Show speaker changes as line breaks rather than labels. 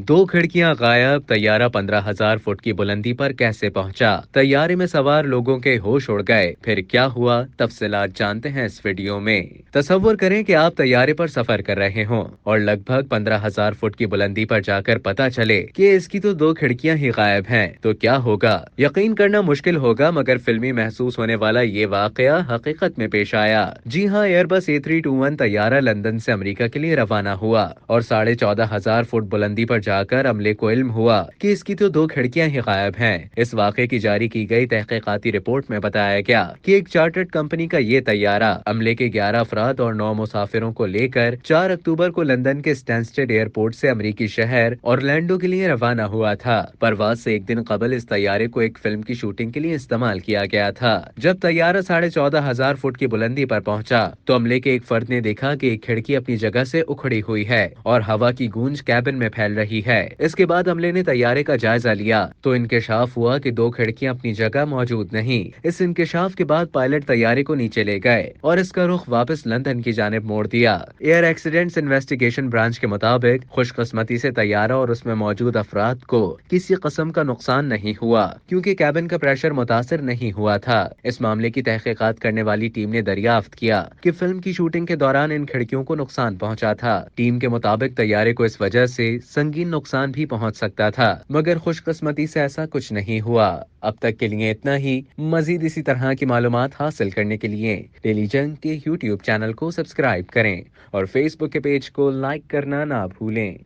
दो खिड़कियां गायब, तैयारा 15,000 फुट की बुलंदी पर कैसे पहुंचा? तैयारे में सवार लोगों के होश उड़ गए। फिर क्या हुआ? तफसीलात जानते हैं इस वीडियो में। तसव्वुर करें कि आप तैयारे पर सफर कर रहे हों और लगभग 15,000 फुट की बुलंदी पर जाकर पता चले कि इसकी तो दो खिड़कियां ही गायब हैं। तो क्या होगा? यकीन करना मुश्किल होगा, मगर फिल्मी महसूस होने वाला ये वाकया हकीकत में पेश आया। जी हाँ, एयरबस A321 तैयारा लंदन से अमेरिका के लिए रवाना हुआ और 14,500 फुट बुलंदी पर जाकर अमले को इल्म हुआ कि इसकी तो दो खिड़कियां ही गायब हैं। इस वाक़े की जारी की गई तहकीकाती रिपोर्ट में बताया गया कि एक चार्टर्ड कंपनी का ये तैयारा अमले के 11 अफराद और 9 मुसाफिरों को लेकर 4 अक्टूबर को लंदन के स्टैनस्टेड एयरपोर्ट से अमरीकी शहर ऑरलैंडो के लिए रवाना हुआ था। परवाज से एक दिन कबल इस तैयारे को एक फिल्म की शूटिंग के लिए इस्तेमाल किया गया था। जब तैयारा 14,500 फुट की बुलंदी पर पहुंचा तो अमले के एक फर्द ने देखा कि एक खिड़की अपनी जगह से उखड़ी हुई है और हवा की गूंज कैबिन में फैल रही है। इसके बाद अमले ने तैयारे का जायजा लिया तो इंकशाफ हुआ कि दो खिड़कियां अपनी जगह मौजूद नहीं। इस इंकशाफ के बाद पायलट तैयारे को नीचे ले गए और इसका रुख वापस लंदन की जानिब मोड़ दिया। एयर एक्सीडेंट्स इन्वेस्टिगेशन ब्रांच के मुताबिक खुशकिस्मती से तैयारा और उसमें मौजूद अफराद को किसी किस्म का नुकसान नहीं हुआ, क्योंकि कैबिन का प्रेशर मुतासिर नहीं हुआ था। इस मामले की तहकीकात करने वाली टीम ने दरियाफ्त किया कि फिल्म की शूटिंग के दौरान इन खिड़कियों को नुकसान पहुंचा था। टीम के मुताबिक तैयारे को इस वजह से संगीन नुकसान भी पहुंच सकता था, मगर खुशकिस्मती से ऐसा कुछ नहीं हुआ। अब तक के लिए इतना ही। मजीद इसी तरह की मालूमात हासिल करने के लिए टेलीजंग के YouTube चैनल को सब्सक्राइब करें और Facebook के पेज को लाइक करना ना भूलें।